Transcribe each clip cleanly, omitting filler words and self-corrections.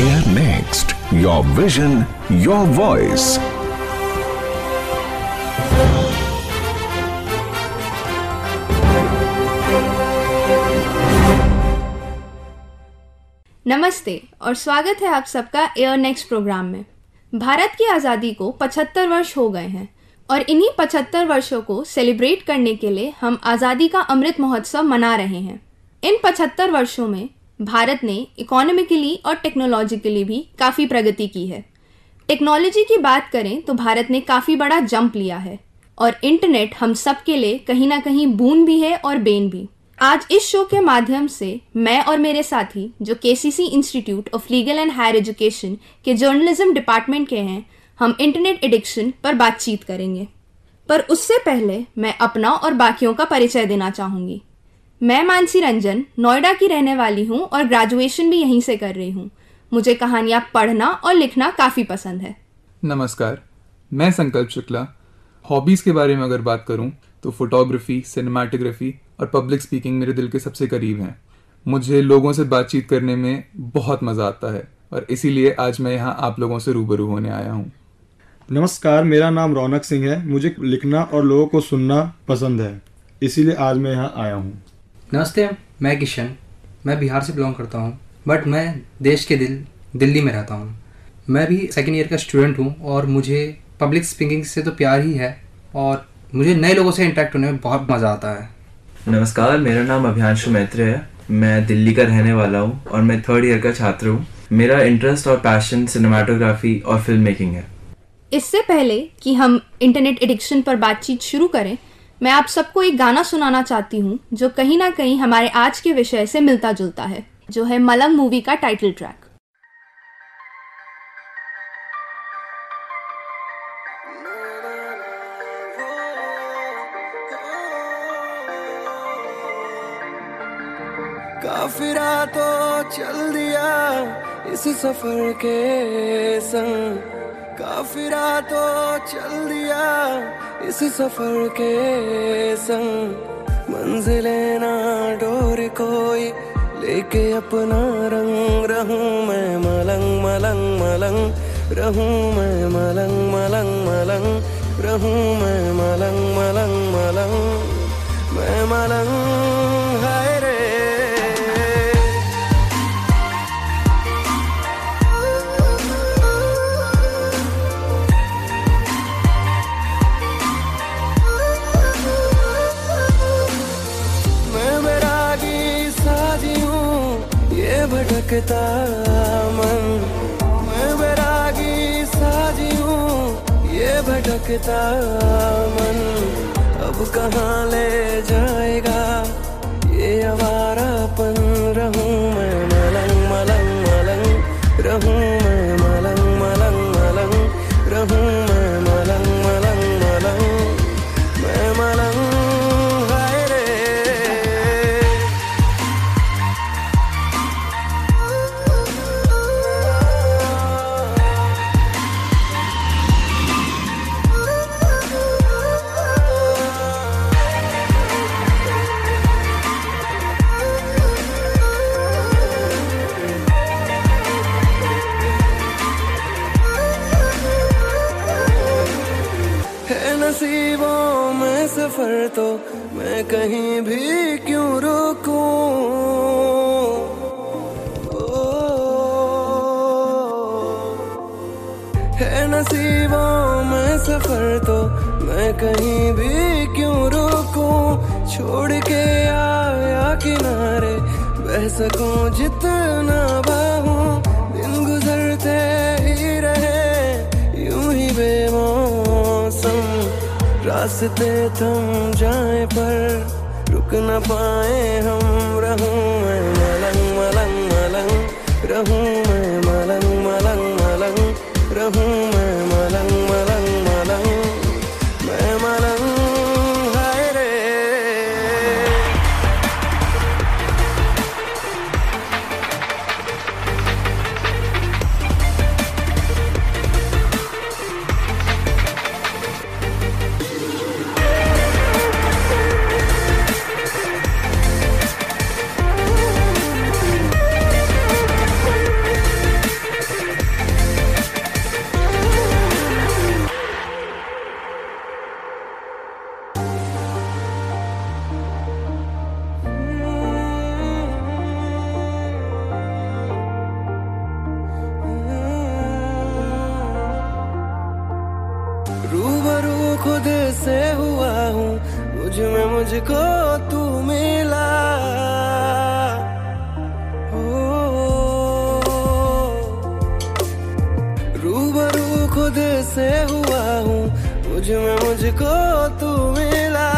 AIR Next, your vision, your voice. नमस्ते और स्वागत है आप सबका एयर नेक्स्ट प्रोग्राम में। भारत की आज़ादी को 75 वर्ष हो गए हैं और इन्हीं 75 वर्षों को सेलिब्रेट करने के लिए हम आज़ादी का अमृत महोत्सव मना रहे हैं। इन 75 वर्षों में भारत ने इकोनॉमिकली और टेक्नोलॉजिकली भी काफ़ी प्रगति की है। टेक्नोलॉजी की बात करें तो भारत ने काफ़ी बड़ा जंप लिया है और इंटरनेट हम सब के लिए कहीं ना कहीं बून भी है और बेन भी। आज इस शो के माध्यम से मैं और मेरे साथी जो KCC institute of legal and higher education के जर्नलिज्म डिपार्टमेंट के हैं, हम इंटरनेट एडिक्शन पर बातचीत करेंगे। पर उससे पहले मैं अपना और बाकियों का परिचय देना चाहूँगी। मैं मानसी रंजन नोएडा की रहने वाली हूँ और ग्रेजुएशन भी यहीं से कर रही हूँ। मुझे कहानियाँ पढ़ना और लिखना काफ़ी पसंद है। नमस्कार, मैं संकल्प शुक्ला। हॉबीज़ के बारे में अगर बात करूँ तो फोटोग्राफी, सिनेमाटोग्राफी और पब्लिक स्पीकिंग मेरे दिल के सबसे करीब हैं। मुझे लोगों से बातचीत करने में बहुत मज़ा आता है और इसीलिए आज मैं यहाँ आप लोगों से रूबरू होने आया हूँ। नमस्कार, मेरा नाम रौनक सिंह है। मुझे लिखना और लोगों को सुनना पसंद है, इसीलिए आज मैं यहाँ आया हूँ। नमस्ते, मैं किशन। मैं बिहार से बिलोंग करता हूँ, बट मैं देश के दिल्ली में रहता हूँ। मैं भी सेकेंड ईयर का स्टूडेंट हूँ और मुझे पब्लिक स्पीकिंग से तो प्यार ही है और मुझे नए लोगों से इंटरेक्ट होने में बहुत मज़ा आता है। नमस्कार, मेरा नाम अभियांशु मैत्र है। मैं दिल्ली का रहने वाला हूँ और मैं थर्ड ईयर का छात्र हूँ। मेरा इंटरेस्ट और पैशन सिनेमाटोग्राफी और फिल्म मेकिंग है। इससे पहले कि हम इंटरनेट एडिक्शन पर बातचीत शुरू करें, मैं आप सबको एक गाना सुनाना चाहती हूँ जो कहीं ना कहीं हमारे आज के विषय से मिलता जुलता है, जो है मलंग मूवी का टाइटल ट्रैक। काफिरा तो चल दिया इस सफर के संग, काफिरा तो चल दिया इस सफर के संग। मंजिलें ना डोर कोई लेके अपना रंग, रहूं मैं मलंग मलंग मलंग, रहूं मैं मलंग मलंग मलंग, रहूं मैं मलंग मलंग मलंग, मैं मलंग हाय रे। भटकता मन, मैं बैरागी साजी हूँ ये भटकता मन। अब कहाँ ले जाएगा ये आवारापन, रहूँ मैं मलंग मलंग मलंग, रहूँ मैं मलंग मलंग मलंग, रहूँ मैं मलंग मलंग मलंग, मैं मलंग हाय रे। नसीबों में सफर तो मैं कहीं भी क्यों रुकूं, है नसीबों में सफर तो मैं कहीं भी क्यों रुकूं। छोड़ के आया किनारे बह सकूं जितना बाहूं, दिन गुजरते ही रहे यूं ही बेमौसम। रास्ते थम जाए पर रुक न पाए हम, रहूं मैं मलंग मलंग मलंग, रहूं मैं मलंग मलंग मलंग, रहूं मैं मलंग मलंग मलंग, मैं मलंग हाय रे। से हुआ हूँ, मुझ में मुझको तू मिला। रूबरू खुद से हुआ हूँ, मुझ में मुझको तू मिला।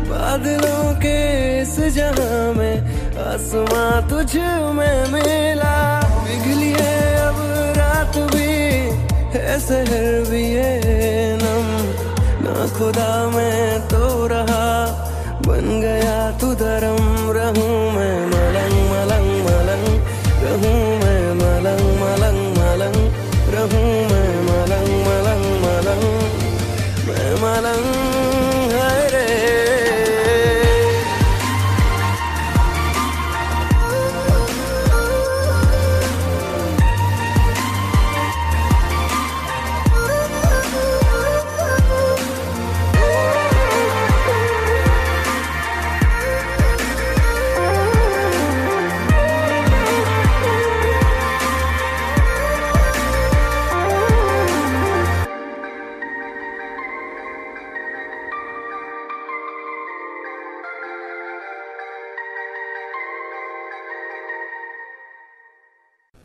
बादलों के इस जहां में आसमां तुझ में मिला। पिघली है अब रात भी है शहर भी है नम, ना खुदा मैं तो रहा, बन गया तू धर्म। रहूं मैं मलंग मलंग मलंग, रहूं मैं मलंग मलंग मलंग, रहूं मैं मलंग मलंग मलंग, मैं मलंग है रे।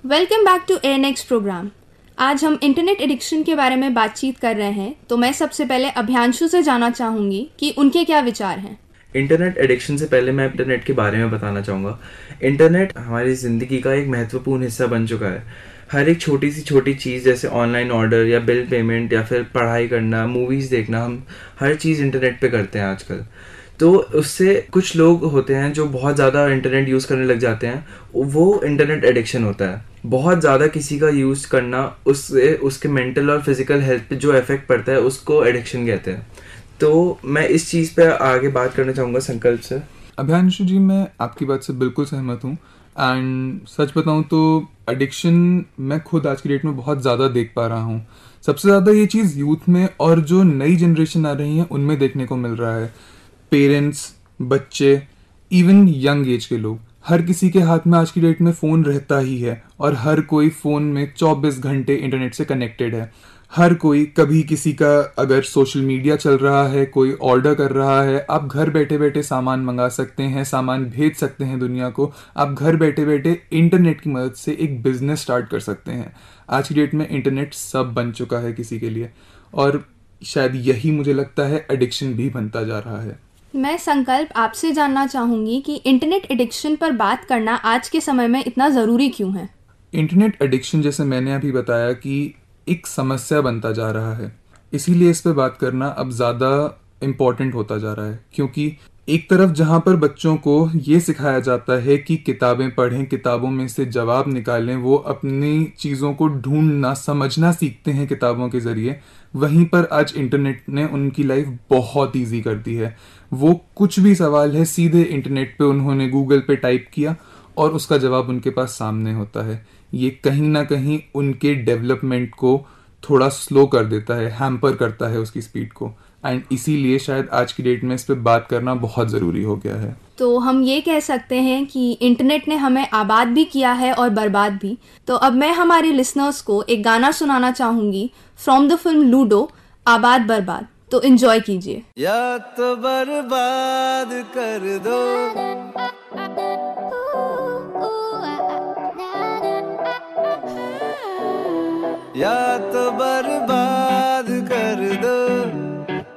Welcome back to ANX programme. आज हम इंटरनेट एडिक्शन के बारे में बातचीत कर रहे हैं, तो मैं सबसे पहले अभ्यांशु से जानना चाहूंगी कि उनके क्या विचार हैं। इंटरनेट एडिक्शन से पहले मैं इंटरनेट के बारे में बताना चाहूँगा। इंटरनेट हमारी ज़िंदगी का एक महत्वपूर्ण हिस्सा बन चुका है। हर एक छोटी सी छोटी चीज़ जैसे ऑनलाइन ऑर्डर या बिल पेमेंट या फिर पढ़ाई करना, मूवीज़ देखना, हम हर चीज़ इंटरनेट पे करते हैं आजकल। तो उससे कुछ लोग होते हैं जो बहुत ज़्यादा इंटरनेट यूज़ करने लग जाते हैं, वो इंटरनेट एडिक्शन होता है। बहुत ज़्यादा किसी का यूज़ करना, उससे उसके मेंटल और फिजिकल हेल्थ पे जो इफेक्ट पड़ता है उसको एडिक्शन कहते हैं। तो मैं इस चीज़ पे आगे बात करना चाहूँगा संकल्प से। अभ्यांशु जी, मैं आपकी बात से बिल्कुल सहमत हूँ। एंड सच बताऊँ तो एडिक्शन मैं खुद आज की डेट में बहुत ज़्यादा देख पा रहा हूँ। सबसे ज़्यादा ये चीज़ यूथ में और जो नई जनरेशन आ रही है उनमें देखने को मिल रहा है। पेरेंट्स, बच्चे, इवन यंग एज के लोग, हर किसी के हाथ में आज की डेट में फ़ोन रहता ही है और हर कोई फ़ोन में 24 घंटे इंटरनेट से कनेक्टेड है। हर कोई कभी किसी का अगर सोशल मीडिया चल रहा है, कोई ऑर्डर कर रहा है, आप घर बैठे बैठे सामान मंगा सकते हैं, सामान भेज सकते हैं दुनिया को। आप घर बैठे बैठे इंटरनेट की मदद से एक बिजनेस स्टार्ट कर सकते हैं। आज की डेट में इंटरनेट सब बन चुका है किसी के लिए, और शायद यही मुझे लगता है एडिक्शन भी बनता जा रहा है। मैं संकल्प आपसे जानना चाहूंगी कि इंटरनेट एडिक्शन पर बात करना आज के समय में इतना ज़रूरी क्यों है। इंटरनेट एडिक्शन, जैसे मैंने अभी बताया, कि एक समस्या बनता जा रहा है, इसीलिए इस पे बात करना अब ज़्यादा इम्पोर्टेंट होता जा रहा है। क्योंकि एक तरफ जहाँ पर बच्चों को ये सिखाया जाता है कि किताबें पढ़ें, किताबों में से जवाब निकालें, वो अपनी चीज़ों को ढूंढना, समझना सीखते हैं किताबों के ज़रिए, वहीं पर आज इंटरनेट ने उनकी लाइफ बहुत ईजी कर दी है। वो कुछ भी सवाल है, सीधे इंटरनेट पे उन्होंने गूगल पे टाइप किया और उसका जवाब उनके पास सामने होता है। ये कहीं ना कहीं उनके डेवलपमेंट को थोड़ा स्लो कर देता है, हैम्पर करता है उसकी स्पीड को। एंड इसीलिए शायद आज की डेट में इस पे बात करना बहुत ज़रूरी हो गया है। तो हम ये कह सकते हैं कि इंटरनेट ने हमें आबाद भी किया है और बर्बाद भी। तो अब मैं हमारे लिसनर्स को एक गाना सुनाना चाहूँगी फ्रॉम द फिल्म लूडो, आबाद बर्बाद। तो एंजॉय कीजिए। या तो बर्बाद कर दो, या तो बर्बाद कर दो,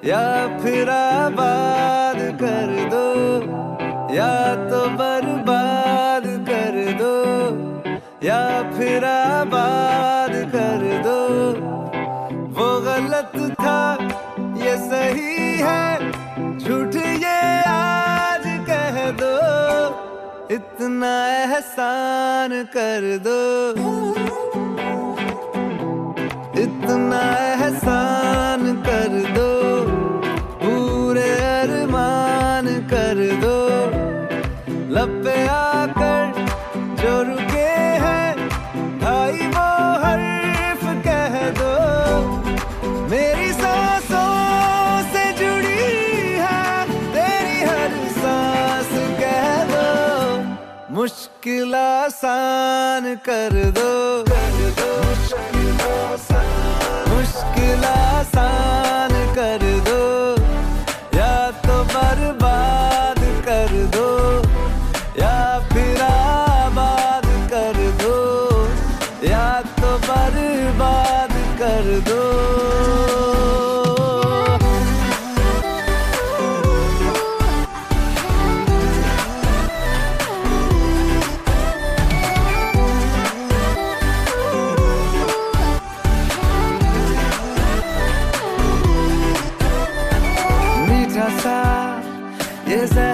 या फिर आबाद कर दो, या तो बर्बाद कर दो, या फिर आबाद कर दो। वो गलत था ये सही है, झूठ ये आज कह दो, इतना एहसान कर दो, इतना एहसान कर दो, पूरे अरमान कर दो। लब पे आकर जो रुके हैं भाई वो हर्फ कह दो, मेरी सांसों से जुड़ी है तेरी हर सांस कह दो, मुश्किल आसान कर दो, मुश्किल आसान कर दो।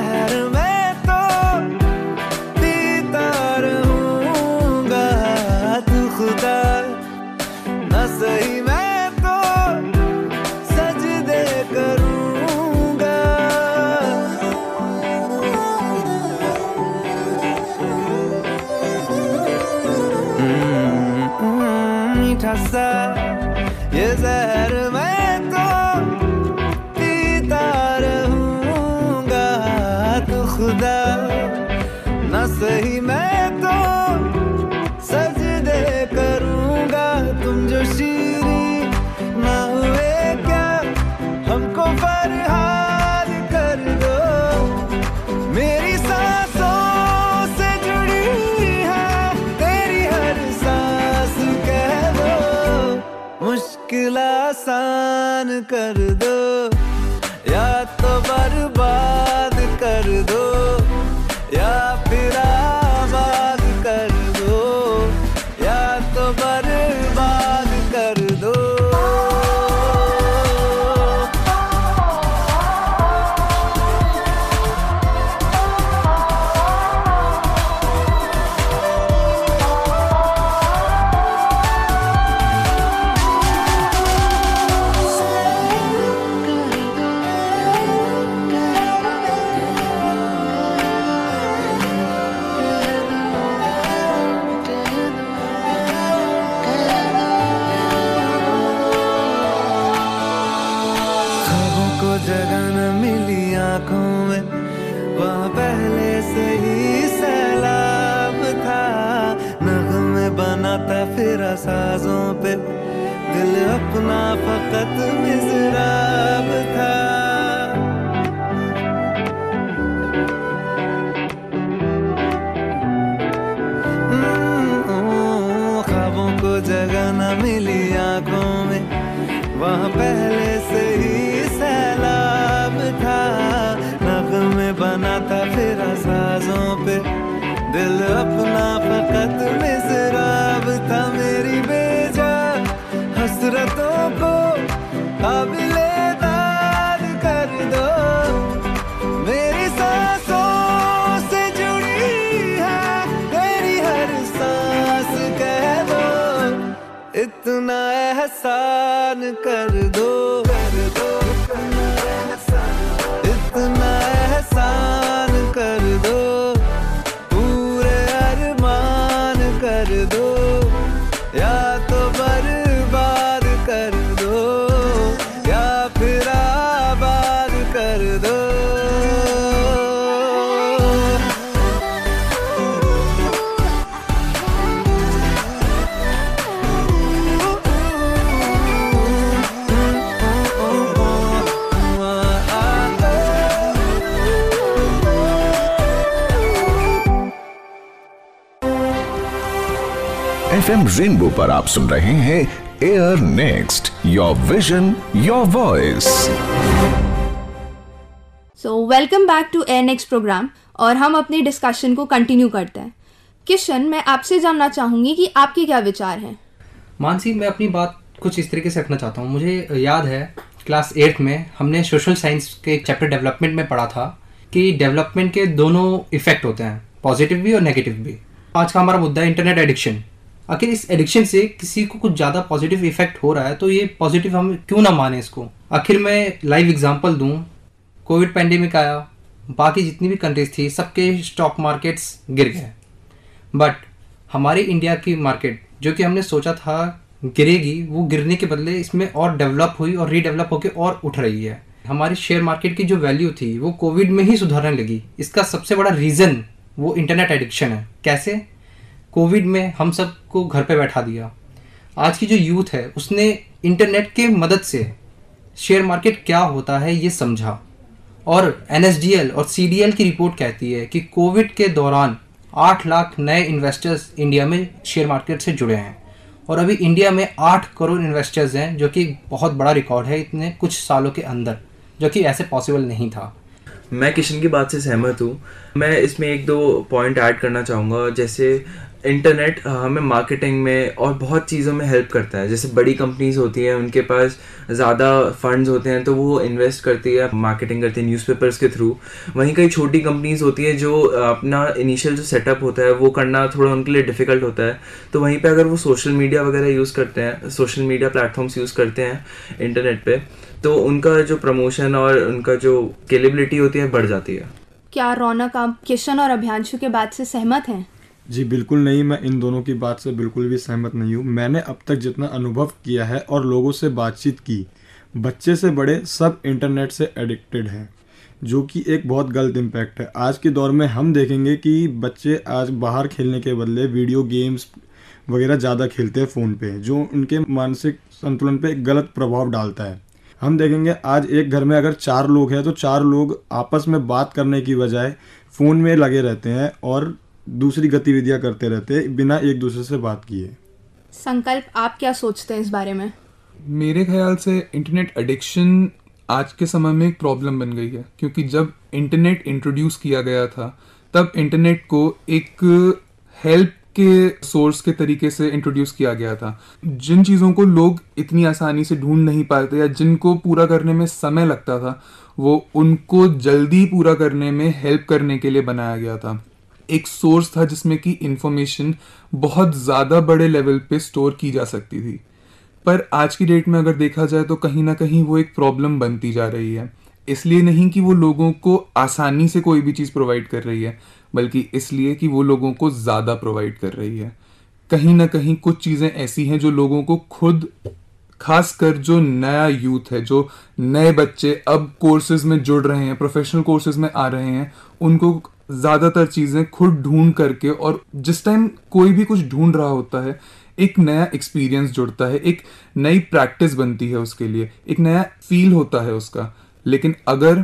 जहर मैं तो पीता रहूंगा, तू खुदा न सही मैं तो सजदे करूंगा। मीठा सा ये जहर मैं तो पीता रहूंगा, तू खुदा न सही मैं तो सजदे करूंगा। तुम जो शीरी ना हुए क्या, हमको फरहाद कर दो। मेरी सांसों से जुड़ी है तेरी हर सांस, कह दो मुश्किल आसान कर दो, या तो बर्बाद कर दो या फिर आबाद कर दो, या तो बर्बाद कर दो। ख्वाबों को जगह न मिली आंखों में, वहाँ पहले से ही सैलाब था। नग़मे बनाता फिरा साजों पे, दिल अपना फकत मिज़राब था। ख्वाबों को जगह न मिली आंखों में, वहाँ पहले से ही सैलाब था। नग़मे बनाता फिरा साजों पे, दिल अपना फकत मिज़राब था। मेरी बेजा हसरतों को काबिले दाद कर दो, मेरी सांसों से जुड़ी है तेरी हर सांस, कह दो इतना एहसान कर दो, इतना एहसान कर दो, पूरे अरमान कर दो, या तो बर्बाद कर दो या फिर आबाद कर दो। FM रेनबो पर आप सुन रहे हैं Air Next, your vision your voice. So welcome back to Air Next programme, और हम अपनी डिस्कशन को कंटिन्यू करते हैं। किशन, मैं आपसे जानना चाहूंगी कि आपके क्या विचार हैं। मानसी, मैं अपनी बात कुछ इस तरीके से रखना चाहता हूँ। मुझे याद है क्लास 8 में हमने सोशल साइंस के एक चैप्टर डेवलपमेंट में पढ़ा था कि डेवलपमेंट के दोनों इफेक्ट होते हैं, पॉजिटिव भी और नेगेटिव भी। आज का हमारा मुद्दा है इंटरनेट एडिक्शन। आखिर इस एडिक्शन से किसी को कुछ ज़्यादा पॉजिटिव इफेक्ट हो रहा है तो ये पॉजिटिव हम क्यों ना माने इसको। आखिर मैं लाइव एग्जांपल दूं, कोविड पैंडेमिक आया, बाकी जितनी भी कंट्रीज थी सबके स्टॉक मार्केट्स गिर गए, बट हमारी इंडिया की मार्केट जो कि हमने सोचा था गिरेगी, वो गिरने के बदले इसमें और डेवलप हुई और रीडेवलप होकर और उठ रही है। हमारी शेयर मार्केट की जो वैल्यू थी वो कोविड में ही सुधारने लगी। इसका सबसे बड़ा रीज़न वो इंटरनेट एडिक्शन है। कैसे? कोविड में हम सबको घर पे बैठा दिया। आज की जो यूथ है उसने इंटरनेट के मदद से शेयर मार्केट क्या होता है ये समझा, और NSDL और CDL की रिपोर्ट कहती है कि कोविड के दौरान 8 लाख नए इन्वेस्टर्स इंडिया में शेयर मार्केट से जुड़े हैं, और अभी इंडिया में 8 करोड़ इन्वेस्टर्स हैं, जो कि बहुत बड़ा रिकॉर्ड है इतने कुछ सालों के अंदर, जो कि ऐसे पॉसिबल नहीं था। मैं किशन की बात से सहमत हूँ। मैं इसमें 1-2 पॉइंट ऐड करना चाहूँगा। जैसे इंटरनेट हमें मार्केटिंग में और बहुत चीज़ों में हेल्प करता है। जैसे बड़ी कंपनीज होती हैं, उनके पास ज़्यादा फंड्स होते हैं तो वो इन्वेस्ट करती है, मार्केटिंग करती है न्यूज़पेपर्स के थ्रू। वहीं कई छोटी कंपनीज होती है जो अपना इनिशियल जो सेटअप होता है वो करना थोड़ा उनके लिए डिफ़िकल्ट होता है, तो वहीं पे अगर वो सोशल मीडिया वगैरह यूज़ करते हैं, सोशल मीडिया प्लेटफॉर्म्स यूज़ करते हैं इंटरनेट पे, तो उनका जो प्रमोशन और उनका जो स्केलेबिलिटी होती है बढ़ जाती है। क्या रौनक आप किशन और अभियांशु के बात से सहमत हैं? जी बिल्कुल नहीं, मैं इन दोनों की बात से बिल्कुल भी सहमत नहीं हूँ। मैंने अब तक जितना अनुभव किया है और लोगों से बातचीत की, बच्चे से बड़े सब इंटरनेट से एडिक्टेड हैं, जो कि एक बहुत गलत इम्पैक्ट है। आज के दौर में हम देखेंगे कि बच्चे आज बाहर खेलने के बदले वीडियो गेम्स वगैरह ज़्यादा खेलते हैं फ़ोन पे, जो उनके मानसिक संतुलन पे एक गलत प्रभाव डालता है। हम देखेंगे आज एक घर में अगर 4 लोग हैं तो 4 लोग आपस में बात करने की बजाय फ़ोन में लगे रहते हैं और दूसरी गतिविधियां करते रहते हैं बिना एक दूसरे से बात किए। संकल्प, आप क्या सोचते हैं इस बारे में? मेरे ख्याल से इंटरनेट एडिक्शन आज के समय में एक प्रॉब्लम बन गई है, क्योंकि जब इंटरनेट इंट्रोड्यूस किया गया था तब इंटरनेट को एक हेल्प के सोर्स के तरीके से इंट्रोड्यूस किया गया था। जिन चीज़ों को लोग इतनी आसानी से ढूंढ नहीं पाते या जिनको पूरा करने में समय लगता था, वो उनको जल्दी पूरा करने में हेल्प करने के लिए बनाया गया था। एक सोर्स था जिसमें कि इंफॉर्मेशन बहुत ज़्यादा बड़े लेवल पे स्टोर की जा सकती थी। पर आज की डेट में अगर देखा जाए तो कहीं ना कहीं वो एक प्रॉब्लम बनती जा रही है। इसलिए नहीं कि वो लोगों को आसानी से कोई भी चीज़ प्रोवाइड कर रही है, बल्कि इसलिए कि वो लोगों को ज़्यादा प्रोवाइड कर रही है। कहीं ना कहीं कुछ चीज़ें ऐसी हैं जो लोगों को खुद, खासकर जो नया यूथ है, जो नए बच्चे अब कोर्सेज में जुड़ रहे हैं, प्रोफेशनल कोर्सेज में आ रहे हैं, उनको ज़्यादातर चीज़ें खुद ढूंढ करके, और जिस टाइम कोई भी कुछ ढूंढ रहा होता है एक नया एक्सपीरियंस जुड़ता है, एक नई प्रैक्टिस बनती है उसके लिए, एक नया फील होता है उसका। लेकिन अगर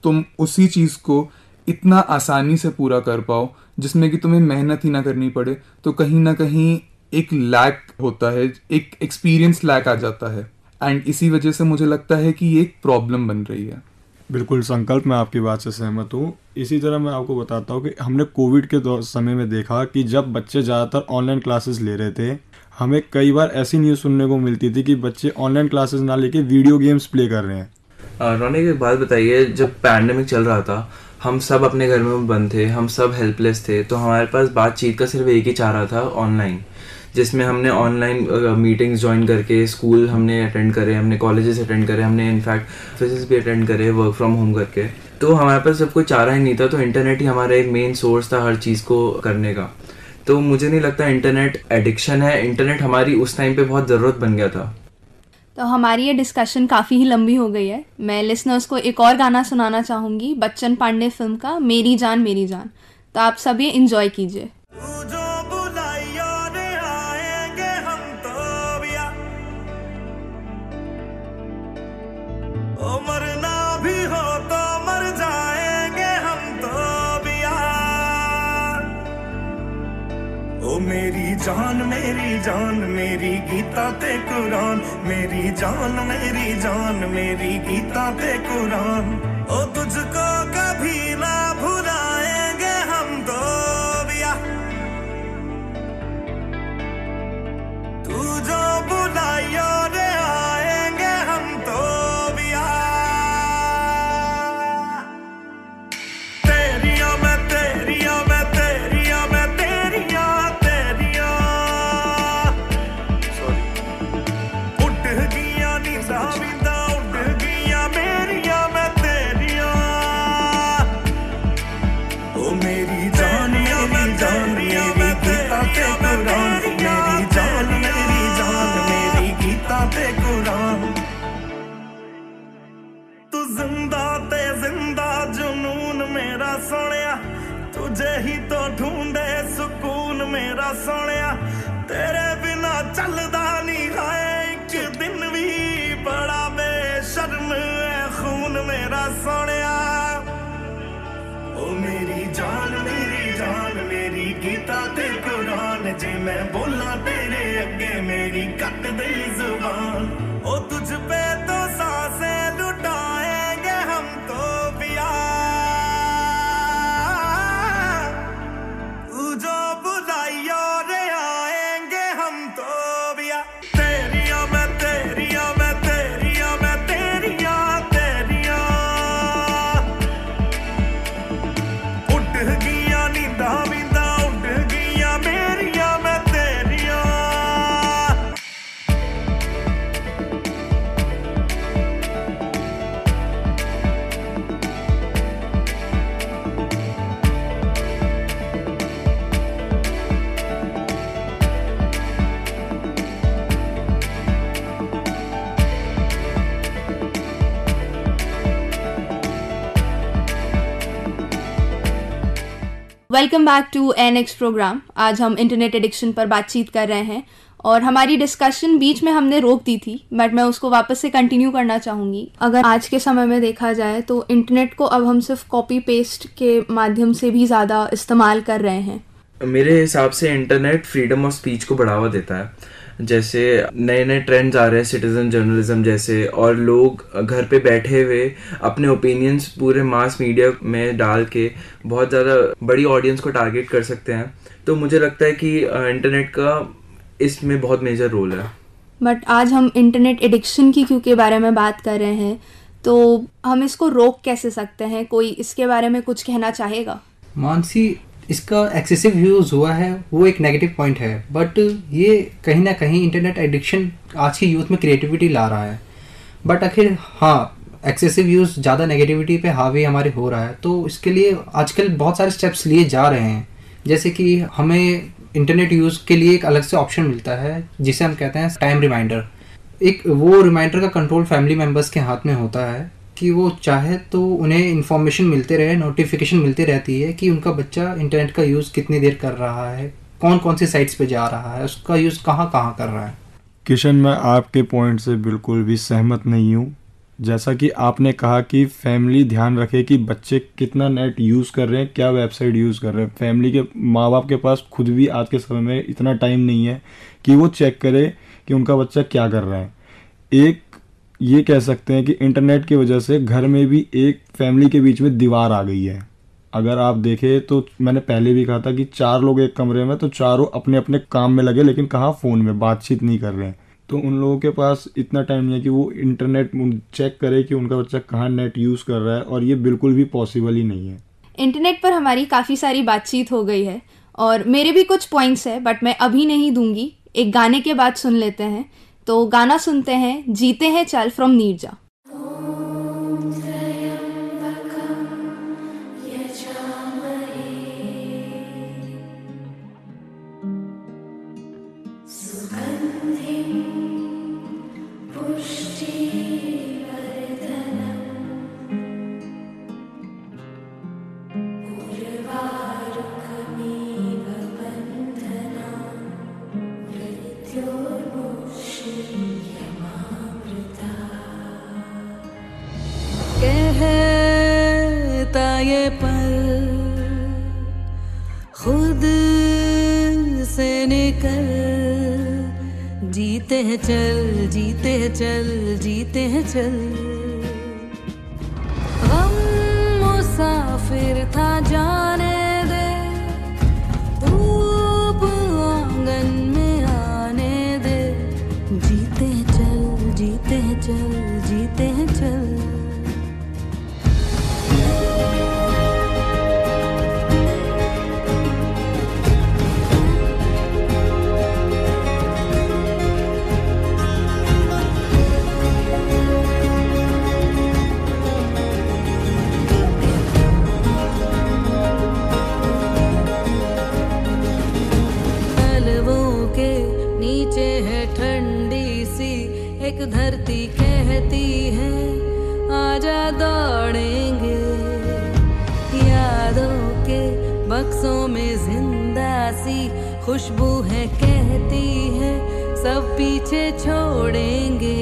तुम उसी चीज़ को इतना आसानी से पूरा कर पाओ जिसमें कि तुम्हें मेहनत ही ना करनी पड़े, तो कहीं ना कहीं एक लैक होता है, एक एक्सपीरियंस लैक आ जाता है। एंड इसी वजह से मुझे लगता है कि ये एक प्रॉब्लम बन रही है। बिल्कुल संकल्प, मैं आपकी बात से सहमत हूँ। इसी तरह मैं आपको बताता हूँ कि हमने कोविड के समय में देखा कि जब बच्चे ज़्यादातर ऑनलाइन क्लासेस ले रहे थे, हमें कई बार ऐसी न्यूज़ सुनने को मिलती थी कि बच्चे ऑनलाइन क्लासेस ना लेके वीडियो गेम्स प्ले कर रहे हैं। रौनक, एक बात बताइए, जब पैंडेमिक चल रहा था, हम सब अपने घर में बंद थे, हम सब हेल्पलेस थे, तो हमारे पास बातचीत का सिर्फ एक ही चारा था, ऑनलाइन, जिसमें हमने ऑनलाइन मीटिंग्स ज्वाइन करके, स्कूल हमने अटेंड करे, हमने कॉलेजेस अटेंड करे, हमने इनफैक्ट ऑफिस भी अटेंड करे वर्क फ्रॉम होम करके। तो हमारे पास सब कोई चारा ही नहीं था, तो इंटरनेट ही हमारा एक मेन सोर्स था हर चीज़ को करने का। तो मुझे नहीं लगता इंटरनेट एडिक्शन है, इंटरनेट हमारी उस टाइम पे बहुत ज़रूरत बन गया था। तो हमारी ये डिस्कशन काफ़ी ही लंबी हो गई है। मैं लिसनर्स को एक और गाना सुनाना चाहूँगी, बच्चन पांडे फिल्म का मेरी जान मेरी जान। तो आप सब ये इंजॉय कीजिए। मरना भी हो तो मर जाएंगे हम तो बिया। ओ मेरी जान मेरी गीता ते कुरान, मेरी जान मेरी गीता ते कुरान। ओ तुझको कभी ना भुलाएंगे हम तो बिया। तू जो बुलाइयो रे आएंगे हम तो बिया। तेरिया मैं तेरिया मैं तेरिया मैं तेरिया तेरिया। उठ गया नी साविंदा, उठ गया मेरिया मैं तेरिया। ओ मेरी जान मेरी गीता ते कुरान, मेरी जान मेरी गीता ते कुरान। तू जिंदा ते जिंदा जुनून मेरा सोनिया, तुझे ही तो ढूंढे सुकून मेरा सोनिया। तेरे बिना चलदा नहीं है एक दिन भी, बड़ा बेशर्म है खून मेरा सोनिया। ओ मेरी जान मेरी गीता ते कुरान। जे मैं बोला तेरे अगे मेरी कट दे जुबान। ओ तुझ पे तो सांसें लुटाएंगे हम तो पिया। तू जो बुलाइयो गईयां नींदां वींदां उड़ गईयां मेरियां मैं तेरियां welcome back to NX program. आज हम इंटरनेट एडिक्शन पर बातचीत कर रहे हैं और हमारी डिस्कशन बीच में हमने रोक दी थी, बट मैं उसको वापस से कंटिन्यू करना चाहूँगी। अगर आज के समय में देखा जाए तो इंटरनेट को अब हम सिर्फ कॉपी पेस्ट के माध्यम से भी ज़्यादा इस्तेमाल कर रहे हैं। मेरे हिसाब से इंटरनेट फ्रीडम ऑफ स्पीच को बढ़ावा देता है। जैसे नए नए ट्रेंड्स आ रहे हैं सिटीजन जर्नलिज्म जैसे, और लोग घर पे बैठे हुए अपने ओपिनियंस पूरे मास मीडिया में डाल के बहुत ज़्यादा बड़ी ऑडियंस को टारगेट कर सकते हैं। तो मुझे लगता है कि इंटरनेट का इसमें बहुत मेजर रोल है। बट आज हम इंटरनेट एडिक्शन की क्योंकि बारे में बात कर रहे हैं, तो हम इसको रोक कैसे सकते हैं? कोई इसके बारे में कुछ कहना चाहेगा? मानसी, इसका एक्सेसिव यूज़ हुआ है वो एक नेगेटिव पॉइंट है, बट ये कहीं ना कहीं इंटरनेट एडिक्शन आज की यूथ में क्रिएटिविटी ला रहा है। बट आखिर हाँ, एक्सेसिव यूज़ ज़्यादा नेगेटिविटी पे हावी हमारे हो रहा है, तो इसके लिए आजकल बहुत सारे स्टेप्स लिए जा रहे हैं। जैसे कि हमें इंटरनेट यूज़ के लिए एक अलग से ऑप्शन मिलता है जिसे हम कहते हैं टाइम रिमाइंडर। एक वो रिमाइंडर का कंट्रोल फैमिली मेम्बर्स के हाथ में होता है कि वो चाहे तो उन्हें इन्फॉर्मेशन मिलते रहे, नोटिफिकेशन मिलती रहती है कि उनका बच्चा इंटरनेट का यूज़ कितनी देर कर रहा है, कौन कौन सी साइट्स पे जा रहा है, उसका यूज़ कहाँ कहाँ कर रहा है। किशन, मैं आपके पॉइंट से बिल्कुल भी सहमत नहीं हूँ। जैसा कि आपने कहा कि फैमिली ध्यान रखे कि बच्चे कितना नेट यूज़ कर रहे हैं, क्या वेबसाइट यूज़ कर रहे हैं। फैमिली के माँ बाप के पास खुद भी आज के समय में इतना टाइम नहीं है कि वो चेक करे कि उनका बच्चा क्या कर रहा है। एक ये कह सकते हैं कि इंटरनेट की वजह से घर में भी एक फैमिली के बीच में दीवार आ गई है। अगर आप देखें तो मैंने पहले भी कहा था कि 4 लोग एक कमरे में, तो चारों अपने अपने काम में लगे, लेकिन कहाँ फ़ोन में बातचीत नहीं कर रहे हैं। तो उन लोगों के पास इतना टाइम नहीं है कि वो इंटरनेट चेक करे कि उनका बच्चा कहाँ नेट यूज़ कर रहा है, और ये बिल्कुल भी पॉसिबल ही नहीं है। इंटरनेट पर हमारी काफ़ी सारी बातचीत हो गई है और मेरे भी कुछ पॉइंट्स है, बट मैं अभी नहीं दूंगी। एक गाने के बाद सुन लेते हैं। तो गाना सुनते हैं, जीते हैं चल फ्रॉम नीरजा। ये पल खुद से निकल, जीते हैं चल, जीते हैं चल, जीते हैं चल। हम मुसाफिर था जाने दे, धूप आंगन में आने दे, जीते हैं चल, जीते हैं चल, जीते हैं चल। एक धरती कहती है आजा दौड़ेंगे, यादों के बक्सों में जिंदा सी खुशबू है कहती है सब पीछे छोड़ेंगे।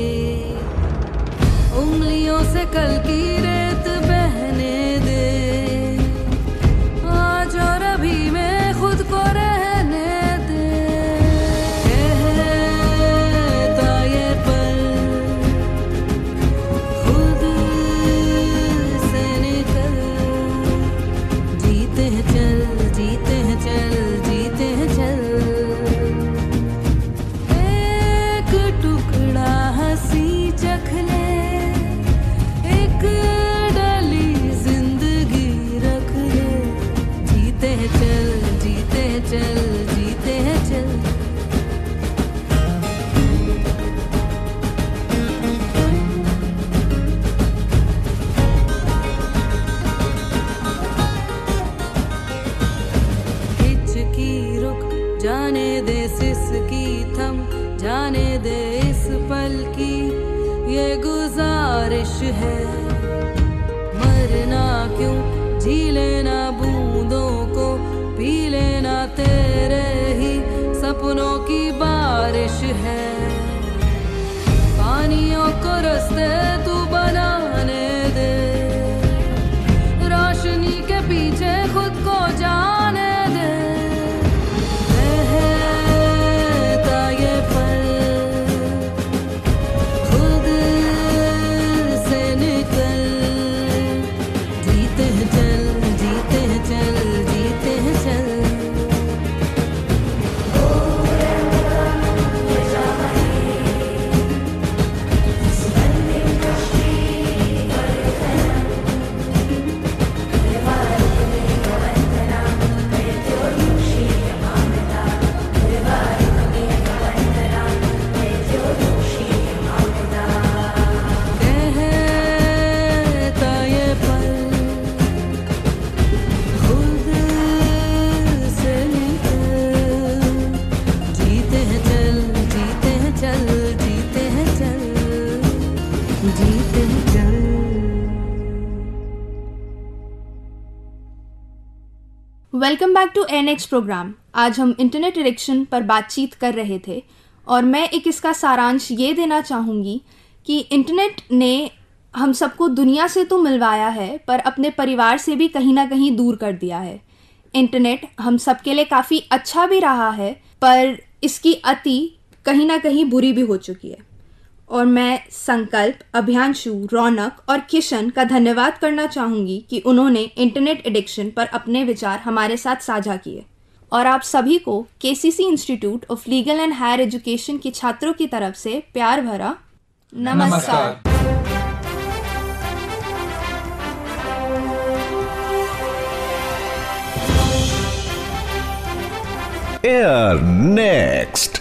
उंगलियों से कल की रेत बहने दे, आज और अभी में खुद को रहने दे। एक जाने दे सिसकी थम, जाने दे इस पल की ये गुजारिश है। मरना क्यों, जी लेना बूंदों को, पी लेना तेरे ही सपनों की बारिश है। पानियों को रास्ते तू बनाने दे, रोशनी के पीछे खुद को जाने दे। बहता ये पल खुद से निकल, जीते हैं चल, जीते हैं चल, जीते हैं चल। कहता ये पल खुद से निकल, जीते हैं चल, जीते हैं चल, जीते हैं चल, जीते हैं चल। Welcome back to Air Next programme. आज हम इंटरनेट एडिक्शन पर बातचीत कर रहे थे और मैं एक इसका सारांश ये देना चाहूँगी कि इंटरनेट ने हम सबको दुनिया से तो मिलवाया है पर अपने परिवार से भी कहीं ना कहीं दूर कर दिया है। इंटरनेट हम सबके लिए काफ़ी अच्छा भी रहा है पर इसकी अति कहीं ना कहीं बुरी भी हो चुकी है। और मैं संकल्प, अभियांशु, रौनक और किशन का धन्यवाद करना चाहूँगी कि उन्होंने इंटरनेट एडिक्शन पर अपने विचार हमारे साथ साझा किए। और आप सभी को KCC institute of legal and higher education के छात्रों की तरफ से प्यार भरा नमस्कार। Air next.